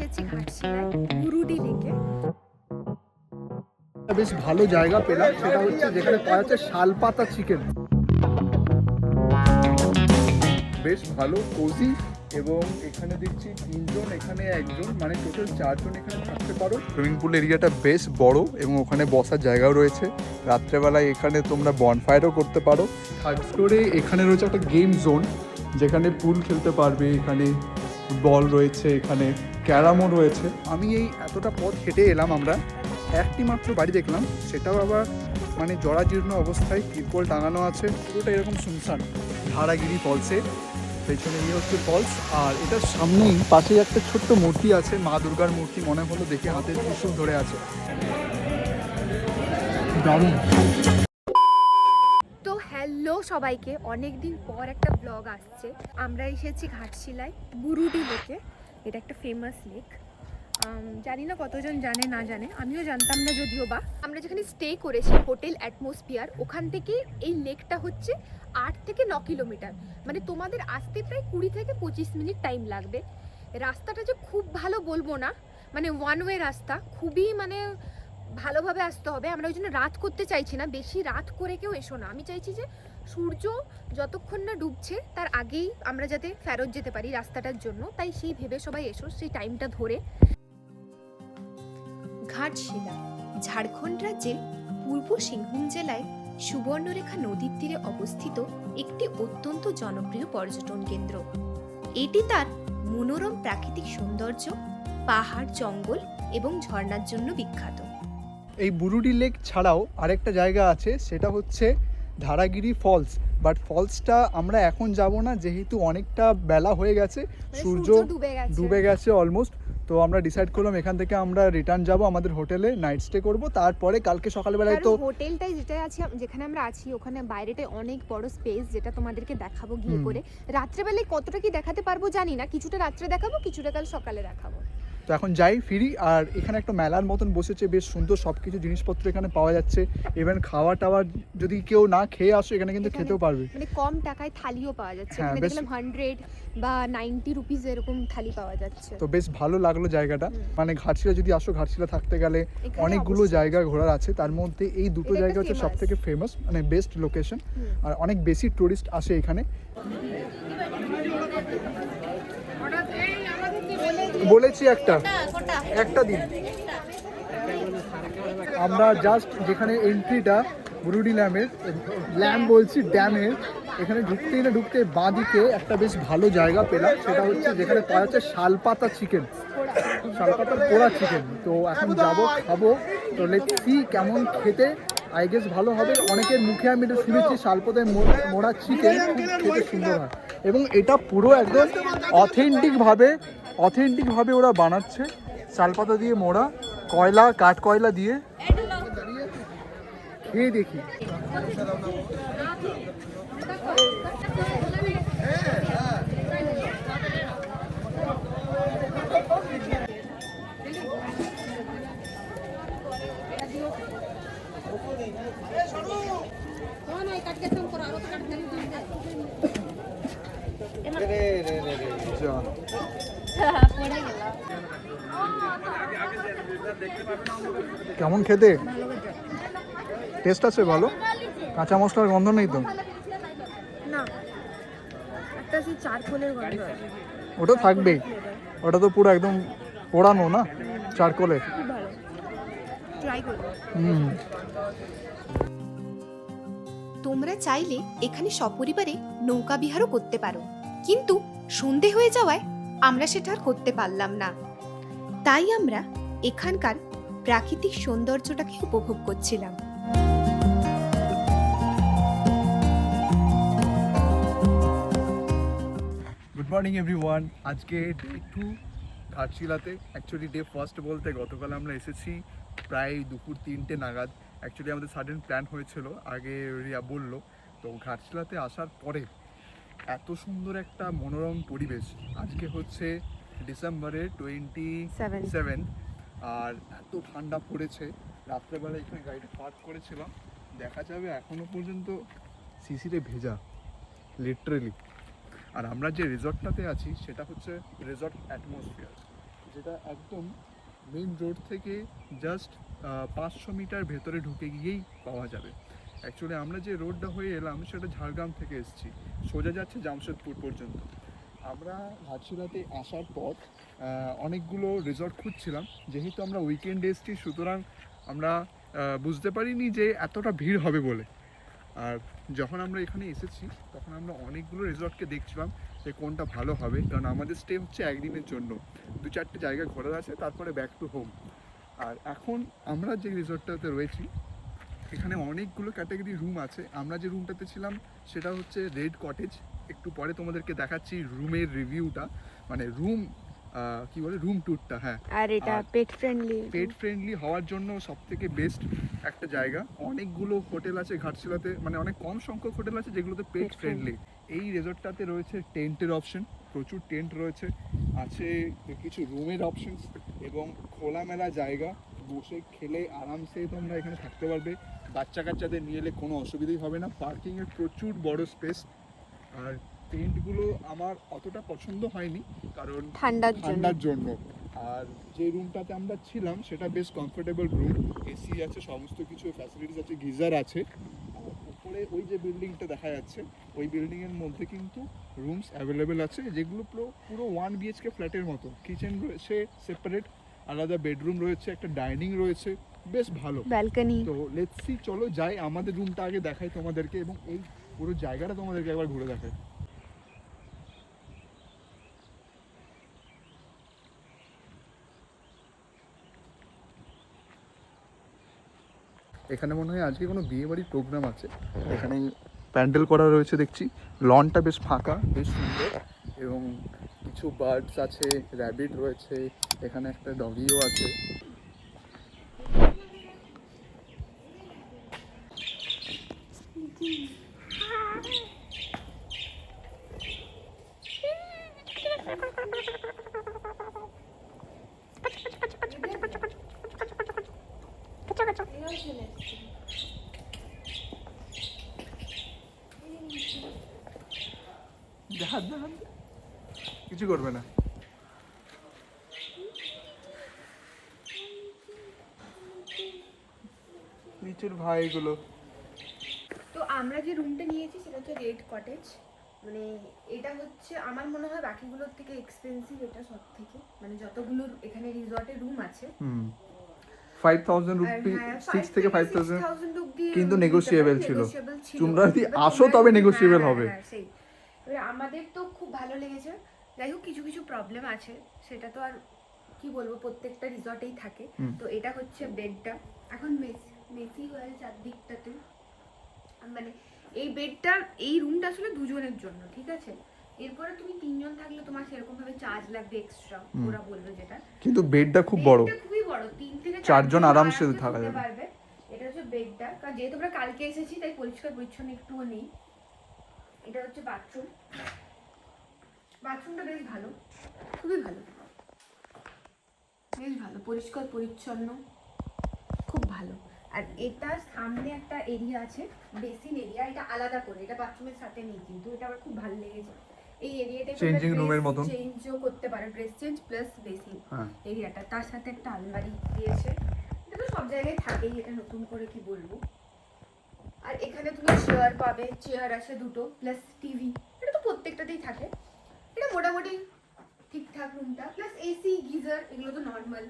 এসেছি ঘাটশিলায় বুরুডি লেকে। বেশ ভালো জায়গা পেলাম, সেটা হচ্ছে যেখানে পাওয়া যাচ্ছে শালপাতা চিকেন। বেশ ভালো কোজি, এবং এখানে দেখছি 3 জন, এখানে 1 জন, মানে টোটাল 4 জন এখানে থাকতে পারো। সুইমিং পুল এরিয়াটা বেশ বড় এবং ওখানে বসার জায়গাও রয়েছে। রাত্রেবেলায় এখানে তোমরা বনফায়ারও করতে পারো। থার্ড ফ্লোরে এখানে রয়েছে একটা গেম জোন, যেখানে পুল খেলতে পারবে, এখানে বল রয়েছে, এখানে ক্যারামও রয়েছে। আমি এই এতটা পথ হেঁটে এলাম, আমরা একটি মাত্র বাড়ি দেখলাম, সেটাও আবার মানে জরাজীর্ণ অবস্থায়, তিরপল টাঙানো আছে, পুরোটা এরকম শুনশান। ধারাগিরি ফলসে পেছনে নিয়ে হচ্ছে ফলস, আর এটার সামনেই পাশেই একটা ছোট্ট মূর্তি আছে, মা দুর্গার মূর্তি মনে হলো দেখে, হাতে ত্রিশূল ধরে আছে, দারুণ। তো হ্যালো সবাইকে, অনেক দিন পর একটা ব্লগ আসছে। আমরা এসেছি ঘাটশিলায় বুরুডি লেকে। এটা একটা ফেমাস লেক। জানি না কতজন জানে না জানে, আমিও জানতাম না যদিও বা। আমরা যেখানে স্টে করেছি হোটেল অ্যাটমসফিয়ার, ওখান থেকে এই লেকটা হচ্ছে 8 থেকে 9 কিলোমিটার। মানে তোমাদের আসতে প্রায় 20 থেকে 25 মিনিট টাইম লাগবে। রাস্তাটা যে খুব ভালো বলবো না, মানে ওয়ান ওয়ে রাস্তা, খুবই মানে ভালোভাবে আসতে হবে। আমরা ওই জন্য রাত করতে চাইছি না, বেশি রাত করে কেউ এসো না। আমি চাইছি যে সূর্য যতক্ষণ না ডুবছে তার আগেই আমরা যাতে ফেরত যেতে পারি রাস্তাটার জন্য, তাই সেই ভেবে সবাই এসো, সেই টাইমটা ধরে। ঘাটশিলা ঝাড়খণ্ড রাজ্যের পূর্ব সিংভূম জেলায় সুবর্ণরেখা নদীর তীরে অবস্থিত একটি অত্যন্ত জনপ্রিয় পর্যটন কেন্দ্র। এটি তার মনোরম প্রাকৃতিক সৌন্দর্য, পাহাড়, জঙ্গল এবং ঝর্ণার জন্য বিখ্যাত। এই বুরুডি লেক ছাড়াও আরেকটা জায়গা আছে, সেটা হচ্ছে ধারাগিরি ফলস। বাট ফলসটা আমরা এখন যাব না, যেহেতু অনেকটা বেলা হয়ে গেছে, সূর্য ডুবে গেছে অলমোস্ট। তো আমরা ডিসাইড করলাম এখান থেকে আমরা রিটার্ন যাব, আমাদের হোটেলে নাইট স্টে করব, তারপরে কালকে সকালবেলায় তো হোটেলটাই যেটা আছে, যেখানে আমরা আছি ওখানে বাইরেটাই অনেক বড় স্পেস, যেটা তোমাদেরকে দেখাবো গিয়ে করে। রাত্রেবেলায় কতটা কি দেখাতে পারবো জানি না, কিছুটা রাত্রে দেখাবো, কিছুটা কাল সকালে দেখাবো। তো এখন যাই, ফিরি। আর এখানে একটা মেলার মতন বসেছে, বেশ সুন্দর সব কিছু জিনিসপত্র এখানে পাওয়া যাচ্ছে। ইভেন খাওয়া টাওয়ার যদি কেউ না খেয়ে আসো, এখানে কিন্তু খেতেও পারবে, মানে কম টাকায় থালিও পাওয়া যাচ্ছে। এখানে দেখলাম 100 বা 90 রুপিস এরকম থালি পাওয়া যাচ্ছে। তো বেশ ভালো লাগলো জায়গাটা। মানে ঘাটশিলা যদি আসো, ঘাটশিলা থাকতে গেলে অনেকগুলো জায়গা ঘোরার আছে, তার মধ্যে এই দুটো জায়গা হচ্ছে সব থেকে ফেমাস, মানে বেস্ট লোকেশন। আর অনেক বেশি টুরিস্ট আসে এখানে। বলেছি একটা দিন। আমরা জাস্ট যেখানে এন্ট্রিটা বুরুডি ড্যামের, এখানে ঢুকতে বাঁদিকে একটা বেশ ভালো জায়গা পেলাম, সেটা হচ্ছে যেখানে পাওয়া যাচ্ছে শালপাতা চিকেন, শালপাতার পোড়া চিকেন। তো এখন যাবো, খাবো। তো লেটস সি কেমন খেতে, আই গেস ভালো হবে। অনেকের মুখে আমি এটা শুনেছি, শালপাতায় মোড়া চিকেন খুব খেতে সুন্দর হয়, এবং এটা পুরো একদম অথেন্টিকভাবে ওরা বানাচ্ছে, শালপাতা দিয়ে মোড়া, কাঠ কয়লা দিয়ে। খেয়ে দেখি। কেমন খেতে? টেস্ট আছে ভালো? কাঁচা মশলার গন্ধ নেই তো? না, একটা সেই চারকোলের গন্ধ আছে। ওটা থাকবেই, ওটা তো পুরো একদম পোড়ানো না, চারকোলের। খুব ভালো, ট্রাই করো। তোমরা চাইলে এখানে সপরিবারে নৌকা বিহারও করতে পারো, কিন্তু সন্ধে হয়ে যাওয়ায় আমরা সেটা আর করতে পারলাম না। তাই আমরা এখানকার প্রাকৃতিক সৌন্দর্যটাকে উপভোগ করছিলাম। Good morning everyone. আজকে ডে 2 ঘাটশিলাতে। অ্যাকচুয়ালি ডে ফার্স্ট বলতে গতকাল আমরা এসেছি প্রায় দুপুর 3টে নাগাদ। অ্যাকচুয়ালি আমাদের সাডেন প্ল্যান হয়েছিল, আগে রিয়া বললো। তো ঘাটশিলাতে আসার পরে এত সুন্দর একটা মনোরম পরিবেশ। আজকে হচ্ছে ডিসেম্বরের 27, আর এত ঠান্ডা পড়েছে। রাত্রেবেলা এখানে গাড়িটা পার্ক করেছিলাম, দেখা যাবে এখনো পর্যন্ত সিসিতে ভেজা, লিটারেলি। আর আমরা যে রিসর্টটাতে আছি সেটা হচ্ছে রিসর্ট অ্যাটমসফিয়ার, যেটা এটা একদম মেইন রোড থেকে জাস্ট 500 মিটার ভেতরে ঢুকে গিয়েই পাওয়া যাবে। অ্যাকচুয়ালি আমরা যে রোডটা হয়ে এলাম সেটা ঝাড়গ্রাম থেকে এসেছি, সোজা যাচ্ছে জামশেদপুর পর্যন্ত। আমরা ঘাটশিলাতে আসার পর অনেকগুলো রিসর্ট খুঁজছিলাম, যেহেতু আমরা উইকেন্ডে এসেছি সুতরাং আমরা বুঝতে পারিনি যে এতটা ভিড় হবে বলে। আর যখন আমরা এখানে এসেছি তখন আমরা অনেকগুলো রিসর্টকে দেখছিলাম যে কোনটা ভালো হবে, কারণ আমাদের স্টে হচ্ছে একদিনের জন্য, 2-4টে জায়গা ঘোরার আছে, তারপরে ব্যাক টু হোম। আর এখন আমরা যে রিসর্টটাতে রয়েছি এখানে অনেকগুলো ক্যাটাগরি রুম আছে। আমরা যে রুমটাতে ছিলাম সেটা হচ্ছে রেড কটেজ। একটু পরে তোমাদেরকে দেখাচ্ছি রুমের রিভিউটা, মানে রুম কি বলে রুম ট্যুরটা। হ্যাঁ, আর এটা পেট ফ্রেন্ডলি হওয়ার জন্য সবথেকে বেস্ট একটা জায়গা। অনেকগুলো হোটেল আছে ঘাটশিলাতে, মানে অনেক কম সংখ্যক হোটেল আছে যেগুলোতে পেট ফ্রেন্ডলি। এই রিসর্টটাতে রয়েছে টেন্টের অপশন, প্রচুর টেন্ট রয়েছে, আছে কিছু রুমের অপশন এবং খোলামেলা জায়গা, বসে খেলে আরামসে তোমরা এখানে থাকতে পারবে। বাচ্চা কাচ্চাদের নিয়ে এলে কোনো অসুবিধাই হবে না। পার্কিংয়ের প্রচুর বড় স্পেস। আর টেন্টগুলো আমার অতটা পছন্দ হয়নি কারণ ঠান্ডার জন্য। আর যে রুমটাতে আমরা ছিলাম সেটা বেশ কমফোর্টেবল রুম, এসি আছে, সমস্ত কিছু ফ্যাসিলিটিস আছে, গিজার আছে। উপরে ওই যে বিল্ডিংটা দেখা যাচ্ছে ওই বিল্ডিংয়ের মধ্যে কিন্তু রুমস অ্যাভেলেবেল আছে, যেগুলো পুরো 1 BHK ফ্ল্যাটের মতো। কিচেন রয়েছে সেপারেট, আলাদা বেডরুম রয়েছে, একটা ডাইনিং রয়েছে, বেশ ভালো ব্যালকনি। তো লেটস সি, চলো যাই, আমাদের রুমটা আগে দেখাই তোমাদেরকে এবং এই পুরো জায়গাটা তোমাদেরকে একবার ঘুরে দেখাই। এখানে মনে হয় আজকে কোনো বিয়ে বাড়ির প্রোগ্রাম আছে। এখানে প্যান্ডেল করা রয়েছে দেখছি, লনটা বেশ ফাঁকা, বেশ সুন্দর, এবং কিছু বার্ডস আছে, র্যাবিট রয়েছে, এখানে একটা ডগিও আছে। কিছু করবে না। নিচের ভাইগুলো। তো আমরা যে রুমটা নিয়েছি সেটা হচ্ছে রেড কটেজ। মানে এটা হচ্ছে আমার মনে হয় বাকিগুলোর থেকে এক্সপেন্সিভ এটা সব থেকে, মানে যতগুলো এখানে রিসর্টে রুম আছে। 5000 রুপি, 6 থেকে 5000 কিন্তু নেগোশিয়েবল ছিল। তোমরা যদি আসো তবে নেগোশিয়েবল হবে। সেই এবার আমাদের তো খুব ভালো লেগেছে। যাই হোক, কিছু কিছু প্রবলেম আছে, সেটা তো আর কি বলবো, প্রত্যেকটা রিসর্টেই থাকে। তো এটা হচ্ছে বেডটা, এখন মেসি হয়ে চারদিকটাতে, মানে এই বেডটা, এই রুমটা আসলে দুজনের জন্য, ঠিক আছে। এরপরে তুমি 3 জন থাকলে তোমার সেরকম ভাবে চার্জ লাগবে এক্সট্রা, ওরা বলবে যেটা। কিন্তু বেডটা খুব বড়, বেডটা খুবই বড়, 3 থেকে 4 জন আরামসে থাকা যাবে। এটা হচ্ছে বেডটা, কারণ যেহেতু আমরা কালকে এসেছি তাই পরিষ্কার পরিচ্ছন্ন একটুও নেই। এটা হচ্ছে বাথরুম, বাথরুমটা বেশ ভালো, খুবই ভালো, বেশ ভালো, পরিষ্কার পরিচ্ছন্ন, খুব ভালো। আর এটার সামনে একটা এরিয়া আছে, বেসিন এরিয়া, এটা আলাদা করে, এটা বাথরুমের সাথে নেই, কিন্তু এটা আমার খুব ভালো লেগেছে। এই এরিয়াটা চেঞ্জিং রুমের মতন চেঞ্জও করতে পারো, ড্রেস চেঞ্জ প্লাস বেসিন এরিয়াটা, তার সাথে একটা আলমারি দিয়েছে। এটা তো সব জায়গায় থাকেই, এটা নতুন করে কি বলবো। আর এখানে তুমি চেয়ার পাবে, চেয়ার আছে দুটো প্লাস টিভি, এটা তো প্রত্যেকটাতেই থাকে। এটা মোটামুটি ঠিকঠাক রুমটা, প্লাস এসি, গিজার, এগুলো তো নর্মাল,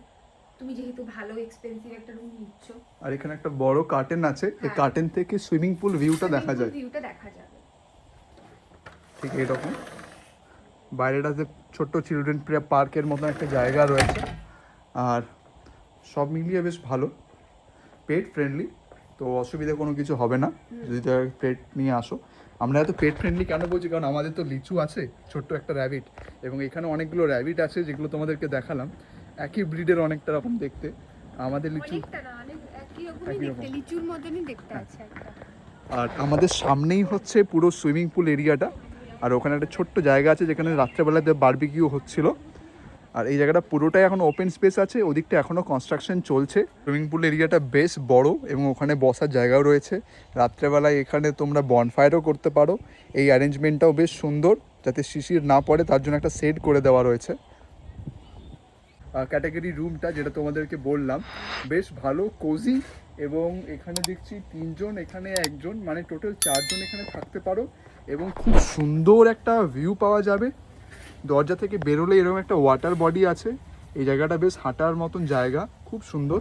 তুমি যেহেতু ভালো এক্সপেন্সিভ একটা রুম নিচ্ছ। আর এখানে একটা বড় কার্টেন আছে, এই কার্টেন থেকে সুইমিং পুল ভিউটা দেখা যায়, ভিউটা দেখা যাবে ঠিক এরকম। বাইরেটাতে ছোট্ট চিলড্রেন পার্কের মতো একটা জায়গা রয়েছে। আর সব মিলিয়ে বেশ ভালো, পেট ফ্রেন্ডলি, তো অসুবিধা কোনো কিছু হবে না যদি পেট নিয়ে আসো। আমরা এত পেট ফ্রেন্ডলি কেন বলছি, কারণ আমাদের তো লিচু আছে, ছোট্ট একটা র্যাবিট, এবং এখানে অনেকগুলো র্যাবিট আছে যেগুলো তোমাদেরকে দেখালাম, একই ব্রিডের, অনেকটা রকম দেখতে। আমাদের লিচু লিচুর মতনই দেখতে আছে একটা। আর আমাদের সামনেই হচ্ছে পুরো সুইমিং পুল এরিয়াটা, আর ওখানে একটা ছোট্ট জায়গা আছে যেখানে রাত্রেবেলাতে বারবিকিউ হচ্ছিল। আর এই জায়গাটা পুরোটাই এখন ওপেন স্পেস আছে, ওদিকটা এখনও কনস্ট্রাকশন চলছে। সুইমিং পুল এরিয়াটা বেশ বড় এবং ওখানে বসার জায়গাও রয়েছে। রাত্রেবেলায় এখানে তোমরা বনফায়ারও করতে পারো, এই অ্যারেঞ্জমেন্টটাও বেশ সুন্দর, যাতে শিশির না পড়ে তার জন্য একটা সেট করে দেওয়া রয়েছে। ক্যাটাগরি রুমটা, যেটা তোমাদেরকে বললাম, বেশ ভালো কোজি। এবং এখানে দেখছি 3 জন, এখানে 1 জন, মানে টোটাল 4 জন এখানে থাকতে পারো। এবং খুব সুন্দর একটা ভিউ পাওয়া যাবে। দরজা থেকে বেরোলে এরকম একটা ওয়াটার বডি আছে। এই জায়গাটা বেশ হাঁটার মতন জায়গা, খুব সুন্দর।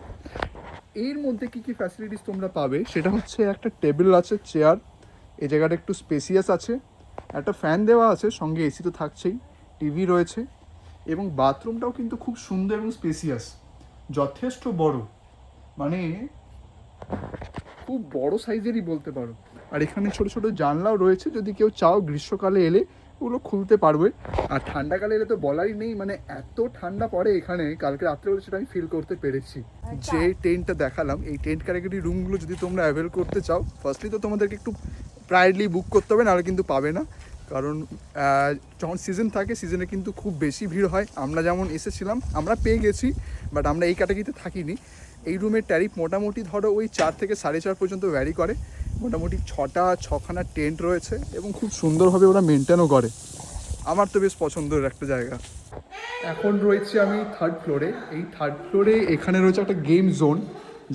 এর মধ্যে কী কী ফ্যাসিলিটিস তোমরা পাবে সেটা হচ্ছে একটা টেবিল আছে, চেয়ার, এই জায়গাটা একটু স্পেসিয়াস আছে, একটা ফ্যান দেওয়া আছে, সঙ্গে এসি তো থাকছেই, টিভি রয়েছে, এবং বাথরুমটাও কিন্তু খুব সুন্দর এবং স্পেসিয়াস, যথেষ্ট বড়, মানে খুব বড় সাইজেরই বলতে পারো। আর এখানে ছোট ছোট জানলাও রয়েছে, যদি কেউ চাও গ্রীষ্মকালে এলে ওগুলো খুলতে পারবে। আর ঠান্ডাকালে এলে তো বলারই নেই, মানে এত ঠান্ডা পড়ে এখানে, কালকে রাত্রেবেলা সেটা আমি ফিল করতে পেরেছি। যে টেন্টটা দেখালাম, এই টেন্ট ক্যাটাগরি রুমগুলো যদি তোমরা অ্যাভেল করতে চাও, ফার্স্টলি তো তোমাদেরকে একটু প্রায়োরিটি বুক করতে হবে, নাহলে কিন্তু পাবে না। কারণ যখন সিজন থাকে, সিজনে কিন্তু খুব বেশি ভিড় হয়। আমরা যেমন এসেছিলাম, আমরা পেয়ে গেছি, বাট আমরা এই ক্যাটাগরিতে থাকিনি। এই রুমের ট্যারিফ মোটামুটি ধরো ওই 4 থেকে 4.5 পর্যন্ত ভ্যারি করে। মোটামুটি 6খানা টেন্ট রয়েছে এবং খুব সুন্দরভাবে ওরা মেনটেনও করে। আমার তো বেশ পছন্দের একটা জায়গা। এখন রয়েছে আমি 3rd ফ্লোরে। এই 3rd ফ্লোরে এখানে রয়েছে একটা গেম জোন,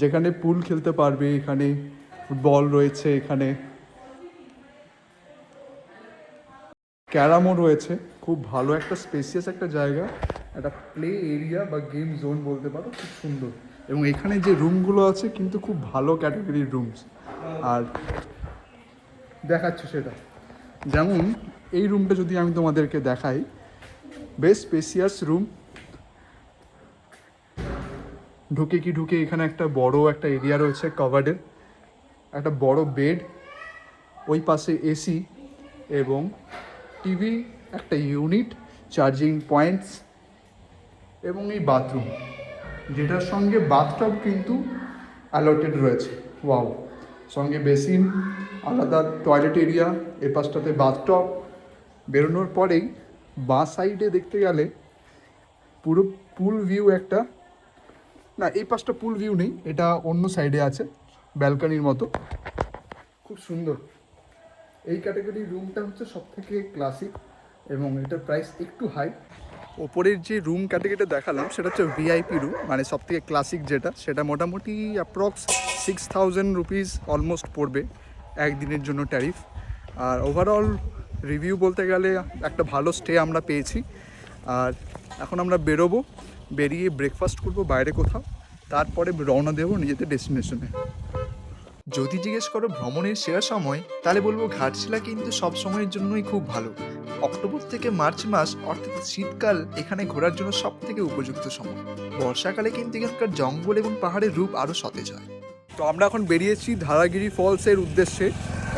যেখানে পুল খেলতে পারবে, এখানে ফুটবল রয়েছে, এখানে ক্যারামও রয়েছে। খুব ভালো একটা স্পেসিয়াস একটা জায়গা, একটা প্লে এরিয়া বা গেম জোন বলতে পারো, খুব সুন্দর। এবং এখানে যে রুমগুলো আছে কিন্তু খুব ভালো ক্যাটাগরির রুমস। আর দেখাচ্ছি সেটা, যেমন এই রুমটা যদি আমি তোমাদেরকে দেখাই, বেশ স্পেসিয়াস রুম। ঢুকে এখানে একটা বড় একটা এরিয়া রয়েছে কভার্ডের, একটা বড় বেড, ওই পাশে এসি এবং টিভি, একটা ইউনিট, চার্জিং পয়েন্টস, এবং এই বাথরুম, যেটার সঙ্গে বাথটব কিন্তু অ্যালটেড রয়েছে। ওয়াও! সঙ্গে বেসিন, আলাদা টয়লেট এরিয়া, এ পাশটাতে বাথটব। বেরোনোর পরেই বাঁ সাইডে দেখতে গেলে পুরো পুল ভিউ একটা, না এই পাশটা পুল ভিউ নেই, এটা অন্য সাইডে আছে, ব্যালকনির মতো, খুব সুন্দর। এই ক্যাটাগরির রুমটা হচ্ছে সবথেকে ক্লাসিক এবং এটার প্রাইস একটু হাই। ওপরের যে রুম ক্যাটাগরিটা দেখালাম সেটা হচ্ছে ভিআইপি রুম, মানে সবথেকে ক্লাসিক যেটা, সেটা মোটামুটি অ্যাপ্রক্স 6000 রুপিস অলমোস্ট পড়বে একদিনের জন্য ট্যারিফ। আর ওভারঅল রিভিউ বলতে গেলে একটা ভালো স্টে আমরা পেয়েছি। আর এখন আমরা বেরোবো, বেরিয়ে ব্রেকফাস্ট করবো বাইরে কোথাও, তারপরে রওনা দেবো নিজেদের ডেস্টিনেশনে। যদি জিজ্ঞেস করো ভ্রমণের সেরা সময়, তাহলে বলবো ঘাটশিলা কিন্তু সব সময়ের জন্যই খুব ভালো। অক্টোবর থেকে মার্চ মাস অর্থাৎ শীতকাল এখানে ঘোরার জন্য সব থেকে উপযুক্ত সময়। বর্ষাকালে কিন্তু এখানকার জঙ্গল এবং পাহাড়ের রূপ আরও সতেজ হয়। তো আমরা এখন বেরিয়েছি ধারাগিরি ফলসের উদ্দেশ্যে।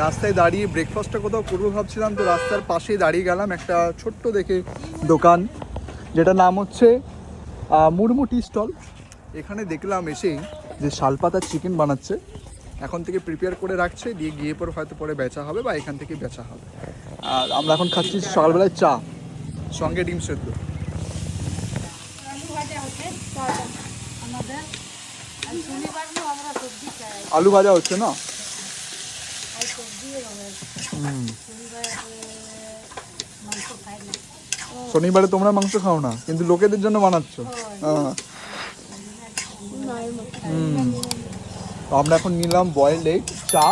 রাস্তায় দাঁড়িয়ে ব্রেকফাস্টটা কোথাও করবো ভাবছিলাম, তো রাস্তার পাশেই দাঁড়িয়ে গেলাম একটা ছোট্ট দেখে দোকান, যেটা নাম হচ্ছে মুরমু টি স্টল। এখানে দেখলাম এসেই যে শালপাতার চিকেন বানাচ্ছে, এখন থেকে প্রিপেয়ার করে রাখছে, দিয়ে গিয়ে পরে হয়তো পরে বেচা হবে বা এখান থেকে বেচা হবে। আর আমরা এখন খাচ্ছি সকালবেলায় চা, সঙ্গে ডিম সেদ্ধ। আলু ভাজা হচ্ছে না? শনিবারে তোমরা মাংস খাও না, কিন্তু লোকেদের জন্য বানাচ্ছ। তো আমরা এখন নিলাম বয়েলড এগ, চা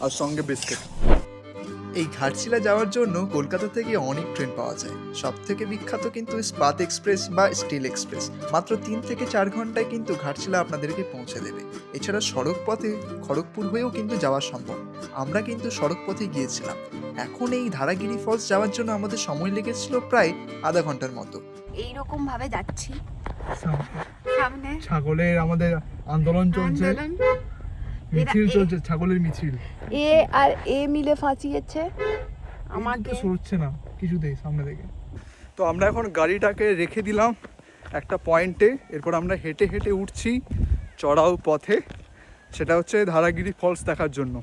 আর সঙ্গে বিস্কিট। এই ঘাটশিলা যাওয়ার জন্য কলকাতা থেকে অনেক ট্রেন পাওয়া যায়। সব থেকে বিখ্যাত কিন্তু ইস্পাত এক্সপ্রেস বা স্টিল এক্সপ্রেস। মাত্র 3 থেকে 4 ঘন্টায় কিন্তু ঘাটশিলা আপনাদেরকে পৌঁছে দেবে। এছাড়া সড়ক পথে খড়গপুর হয়েও কিন্তু যাওয়া সম্ভব। আমরা কিন্তু সড়ক পথে গিয়েছিলাম। এখন এই ধারাগিরি ফলস যাওয়ার জন্য আমাদের সময় লেগেছিল প্রায় আধা ঘন্টার মতো। এইরকম ভাবে যাচ্ছি, সামনে ছাগলের আমাদের আন্দোলন চলছে, মিছিল চলছে, ছাগলের মিছিল। এ আর এ মিলে ফাঁসিয়েছে আমাকে, সরছে না কিছুতেই সামনে থেকে। তো আমরা এখন গাড়িটাকে রেখে দিলাম একটা পয়েন্টে, এরপর আমরা হেঁটে হেঁটে উঠছি চড়াও পথে, সেটা হচ্ছে ধারাগিরি ফলস দেখার জন্য।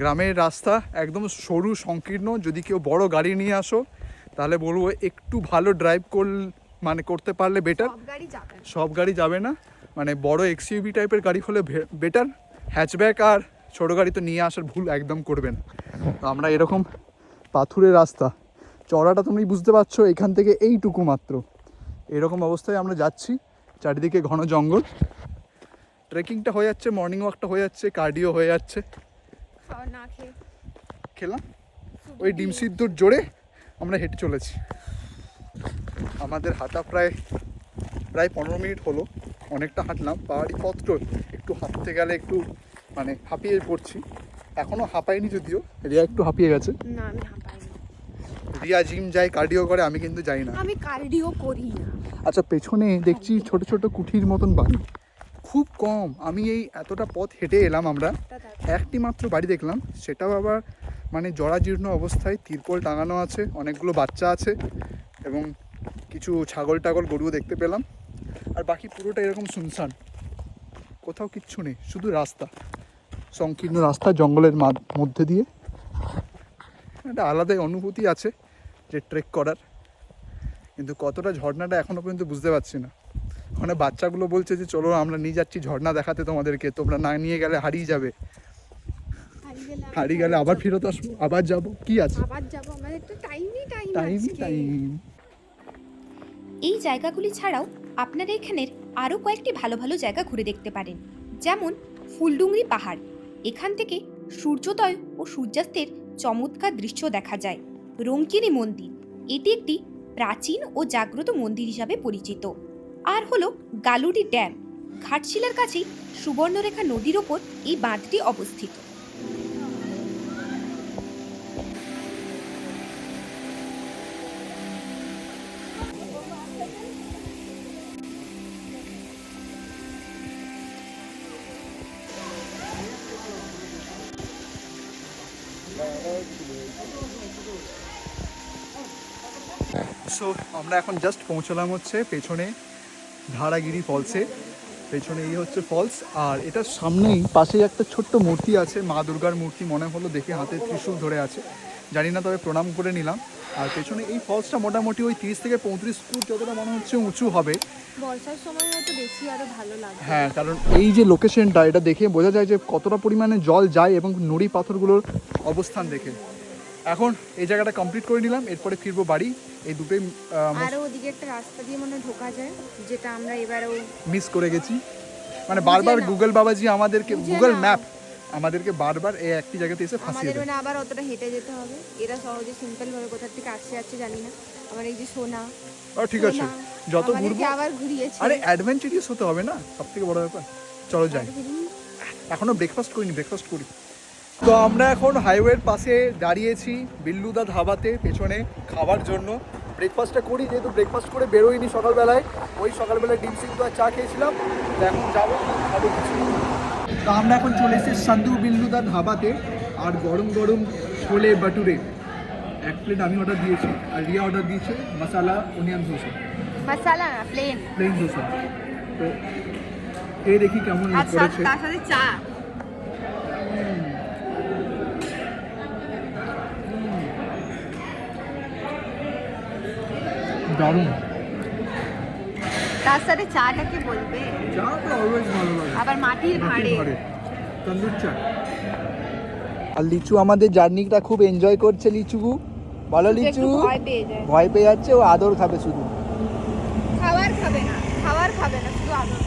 গ্রামের রাস্তা একদম সরু সংকীর্ণ, যদি কেউ বড় গাড়ি নিয়ে আসো তাহলে বলবো একটু ভালো ড্রাইভ করতে পারলে বেটার। সব গাড়ি যাবে না, মানে বড় এক্সইউভি টাইপের গাড়ি হলে বেটার। হ্যাচব্যাক আর ছোটো গাড়ি তো নিয়ে আসার ভুল একদম করবেন। তো আমরা এরকম পাথুরের রাস্তা, চড়াটা তুমি বুঝতে পারছো, এখান থেকে এইটুকু মাত্র, এরকম অবস্থায় আমরা যাচ্ছি, চারিদিকে ঘন জঙ্গল। ট্রেকিংটা হয়ে যাচ্ছে, মর্নিং ওয়াকটা হয়ে যাচ্ছে, কার্ডিও হয়ে যাচ্ছে। খাওয়া না খেয়ে খেলাম ওই ডিম সিদ্ধর জোরে আমরা হেঁটে চলেছি। আমাদের হাঁটা প্রায় 15 মিনিট হলো, অনেকটা হাঁটলাম। পাহাড়ি পথ একটু হাঁটতে গেলে একটু মানে হাঁপিয়ে পড়ছি। এখনও হাঁপাইনি যদিও, রিয়া একটু হাঁপিয়ে গেছে। না আমি হাঁপাইনি, রিয়া জিম যায়, কার্ডিও করে, আমি কিন্তু যাই না। আমি কার্ডিও করি না। আচ্ছা, পেছনে দেখছি ছোট ছোট কুঠির মতন বাড়ি, খুব কম। আমি এই এতটা পথ হেঁটে এলাম, আমরা একটি মাত্র বাড়ি দেখলাম, সেটাও আবার মানে জরাজীর্ণ অবস্থায়, তিরপল টাঙানো আছে, অনেকগুলো বাচ্চা আছে এবং কিছু ছাগল টাগল গরুও দেখতে পেলাম। আর বাকি পুরোটা এরকম শুনশান, কোথাও কিচ্ছু নেই, শুধু রাস্তা, সংকীর্ণ রাস্তা জঙ্গলের মধ্যে দিয়ে। একটা আলাদাই অনুভূতি আছে যে ট্রেক করার, কিন্তু কতটা ঝর্ণাটা এখনও পর্যন্ত বুঝতে পারছি না। ওখানে বাচ্চাগুলো বলছে যে চলো আমরা নিয়ে যাচ্ছি ঝর্ণা দেখাতে তোমাদেরকে, তোমরা না নিয়ে গেলে হারিয়ে যাবে। হারিয়ে গেলে আবার ফেরত আসবো, আবার যাব, কি আছে, আবার যাবো, আমাদের তো টাইমই টাইম। এই জায়গাগুলি ছাড়াও আপনারা এখানের আরও কয়েকটি ভালো ভালো জায়গা ঘুরে দেখতে পারেন, যেমন ফুলডুংরি পাহাড়। এখান থেকে সূর্যোদয় ও সূর্যাস্তের চমৎকার দৃশ্য দেখা যায়। রঙ্কিনী মন্দির, এটি একটি প্রাচীন ও জাগ্রত মন্দির হিসাবে পরিচিত। আর হলো গালুড়ি ড্যাম, ঘাটশিলার কাছেই সুবর্ণরেখা নদীর ওপর এই বাঁধটি অবস্থিত। সো আমরা এখন জাস্ট পৌঁছলাম হচ্ছে পেছনে ধারাগিরি ফলসে। পেছনে এই হচ্ছে ফলস, আর এটার সামনেই পাশে একটা ছোট্ট মূর্তি আছে, মা দুর্গার মূর্তি মনে হলো দেখে, হাতে ত্রিশূল ধরে আছে, জানি না, তবে প্রণাম করে নিলাম। আর পেছনে এই ফলসটা মোটামুটি ওই 30 থেকে 35 ফুট যতটা মনে হচ্ছে উঁচু হবে। বর্ষার সময় হয়তো বেশি আরো ভালো লাগে। হ্যাঁ, কারণ এই যে লোকেশনটা, এটা দেখে বোঝা যায় যে কতটা পরিমাণে জল যায় এবং নুড়ি পাথরগুলোর অবস্থান দেখে। এখন এই জায়গাটা কমপ্লিট করে নিলাম, এরপরে ফিরবো বাড়ি। এই দুটোই আরো ওদিকে একটা রাস্তা দিয়ে মনে হয় ঢোকা যায়, যেটা আমরা এবারেও মিস করে গেছি। মানে বারবার গুগল বাবাজি আমাদেরকে, গুগল ম্যাপ আমাদেরকে বারবার এই একটি জায়গাতে এসে ফাঁসিয়ে আমাদের দেয়। মানে আবার অতটা হেঁটে যেতে হবে। এরা সহজে সিম্পল ভাবে কোথা থেকে আসছে জানি না। আমার এই যে সোনা, ঠিক আছে, যত ঘুরবো আবার ঘুরিয়েছে। আরে অ্যাডভেঞ্চারিয়াস হতে হবে না, সব থেকে বড় ব্যাপার। চলো যাই, এখনো ব্রেকফাস্ট করিনি, ব্রেকফাস্ট করি। তো আমরা এখন হাইওয়ের পাশে দাঁড়িয়েছি বিল্লুদা ধাবাতে পেছনে খাবার জন্য। ব্রেকফাস্টটা করি, যেহেতু ব্রেকফাস্ট করে বেরোইনি সকালবেলায়, ওই সকালবেলায় ডিম সিদ্ধ আর চা খেয়েছিলাম। তো এখন যাবো, খাবো কিছু। তো আমরা এখন চলে এসেছি সান্ধু বিল্লুদা ধাবাতে, আর গরম গরম ছোলে বাটুরে 1 প্লেট আমি অর্ডার দিয়েছি, আর রিয়া অর্ডার দিয়েছে মশালা অনিয়ন ধোসা, মশালা না, প্লেন ধোসা। তো এই দেখি কেমন করেছে। তার সাথে চা। দারুণ। তার সাথে চাটা কি বলবে? চা তো অলওয়েজ ভালো লাগে, আবার মাটির ভাঁড়ে তন্দুর চা। আর লিচু আমাদের জার্নিটা খুব এনজয় করছে। লিচু বলো, লিচু ভয় পেয়ে যায়, ভয় পেয়ে যাচ্ছে, ও আদর খাবে শুধু, খাবার খাবে না, শুধু আদর।